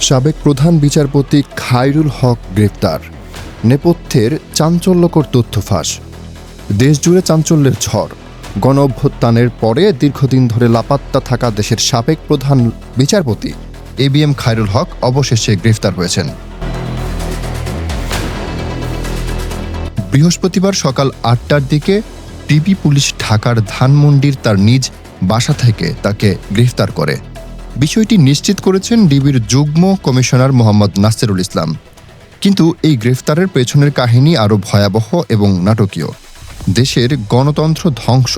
সাবেক প্রধান বিচারপতি খায়রুল হক গ্রেপ্তার, নেপথ্যের চাঞ্চল্যকর তথ্য ফাঁস। দেশজুড়ে চাঞ্চল্যের ঝড়। গণঅভ্যুত্থানের পরে দীর্ঘদিন ধরে লাপাত্তা থাকা দেশের সাবেক প্রধান বিচারপতি ABM খায়রুল হক অবশেষে গ্রেফতার হয়েছেন। বৃহস্পতিবার সকাল ৮টার দিকে ডিবি পুলিশ ঢাকার ধানমন্ডির তার নিজ বাসা থেকে তাকে গ্রেফতার করে। বিষয়টি নিশ্চিত করেছেন ডিবির যুগ্ম কমিশনার মোহাম্মদ নাসিরুল ইসলাম। কিন্তু এই গ্রেফতারের পেছনের কাহিনী আরও ভয়াবহ এবং নাটকীয়। দেশের গণতন্ত্র ধ্বংস,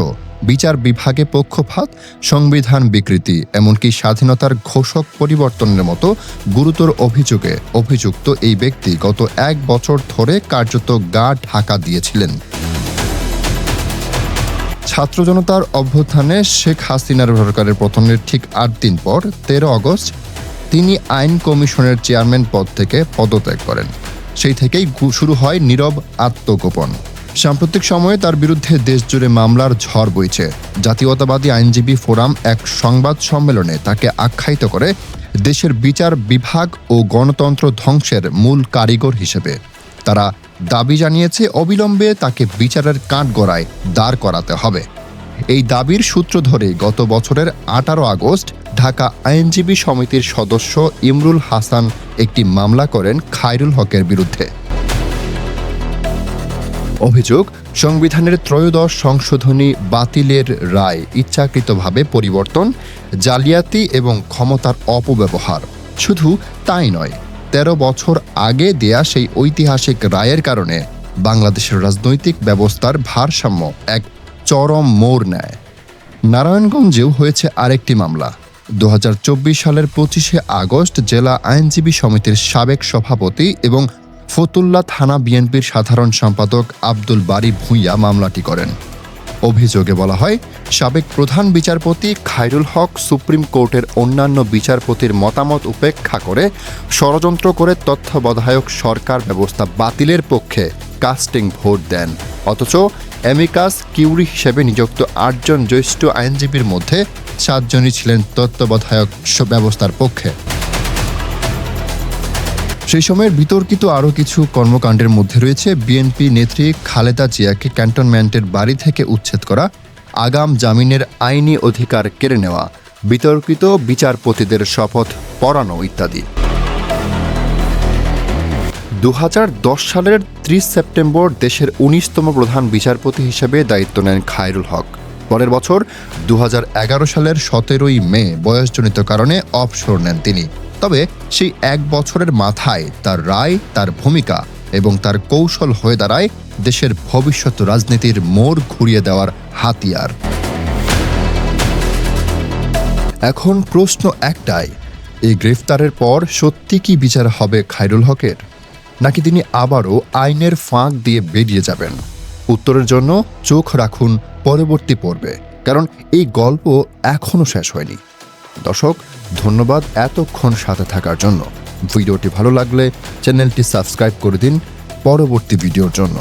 বিচার বিভাগে পক্ষপাত, সংবিধান বিকৃতি, এমনকি স্বাধীনতার ঘোষক পরিবর্তনের মতো গুরুতর অভিযোগে অভিযুক্ত এই ব্যক্তি গত ১ বছর ধরে কার্যত গা ঢাকা দিয়েছিলেন। ছাত্র জনতার অভ্যুত্থানে শেখ হাসিনার সরকারের পতনের ঠিক ৮ দিন পর ১৩ আগস্ট তিনি আইন কমিশনের চেয়ারম্যান পদ থেকে পদত্যাগ করেন। সেই থেকেই শুরু হয় নীরব আত্মগোপন। সাম্প্রতিক সময়ে তার বিরুদ্ধে দেশজুড়ে মামলার ঝড় বইছে। জাতীয়তাবাদী আইনজীবী ফোরাম এক সংবাদ সম্মেলনে তাকে আখ্যায়িত করে দেশের বিচার বিভাগ ও গণতন্ত্র ধ্বংসের মূল কারিগর হিসেবে। তারা দাবি জানিয়েছে অবিলম্বে তাকে বিচারের কাঠগড়ায় দাঁড় করাতে হবে। এই দাবির সূত্র ধরে গত বছরের ১৮ আগস্ট ঢাকা আইনজীবী সমিতির সদস্য ইমরুল হাসান একটি মামলা করেন খায়রুল হকের বিরুদ্ধে। অভিযোগ, সংবিধানের ত্রয়োদশ সংশোধনী বাতিলের রায় ইচ্ছাকৃতভাবে পরিবর্তন, জালিয়াতি এবং ক্ষমতার অপব্যবহার। শুধু তাই নয়, ১৩ বছর আগে দেয়া সেই ঐতিহাসিক রায়ের কারণে বাংলাদেশের রাজনৈতিক ব্যবস্থার ভারসাম্য এক চরম মোড় নেয়। নারায়ণগঞ্জেও হয়েছে আরেকটি মামলা। ২০২৪ সালের ২৫শে আগস্ট জেলা আইনজীবী সমিতির সাবেক সভাপতি এবং ফতুল্লা থানা বিএনপির সাধারণ সম্পাদক আব্দুল বারী ভূঁইয়া মামলাটি করেন। অভিযোগে বলা হয়, সাবেক প্রধান বিচারপতি খায়রুল হক সুপ্রিম কোর্টের অন্যান্য বিচারপতির মতামত উপেক্ষা করে ষড়যন্ত্র করে তত্ত্বাবধায়ক সরকার ব্যবস্থা বাতিলের পক্ষে কাস্টিং ভোট দেন। অথচ অ্যামিকাস কিউরি হিসেবে নিযুক্ত ৮ জন জ্যেষ্ঠ আইনজীবীর মধ্যে ৭ জনই ছিলেন তত্ত্বাবধায়ক ব্যবস্থার পক্ষে। সেই সময়ের বিতর্কিত আরও কিছু কর্মকাণ্ডের মধ্যে রয়েছে বিএনপি নেত্রী খালেদা জিয়াকে ক্যান্টনমেন্টের বাড়ি থেকে উচ্ছেদ করা, আগাম জামিনের আইনি অধিকার কেড়ে নেওয়া, বিতর্কিত বিচারপতিদের শপথ পড়ানো ইত্যাদি। ২০১০ সালের ৩০ সেপ্টেম্বর দেশের ১৯তম প্রধান বিচারপতি হিসেবে দায়িত্ব নেন খায়রুল হক। পরের বছর ২০১১ সালের ১৭ই মে বয়সজনিত কারণে অবসর নেন তিনি। তবে সেই ১ বছরের মাথায় তার রায়, তার ভূমিকা এবং তার কৌশল হয়ে দাঁড়ায় দেশের ভবিষ্যৎ রাজনীতির মোড় ঘুরিয়ে দেওয়ার হাতিয়ার। এখন প্রশ্ন একটাই, এই গ্রেফতারের পর সত্যি কি বিচার হবে খায়রুল হকের, নাকি তিনি আবারও আইনের ফাঁক দিয়ে বেরিয়ে যাবেন? উত্তরের জন্য চোখ রাখুন পরবর্তী পর্বে, কারণ এই গল্প এখনও শেষ হয়নি। দর্শক, ধন্যবাদ এতক্ষণ সাথে থাকার জন্য। ভিডিওটি ভালো লাগলে চ্যানেলটি সাবস্ক্রাইব করে দিন পরবর্তী ভিডিওর জন্য।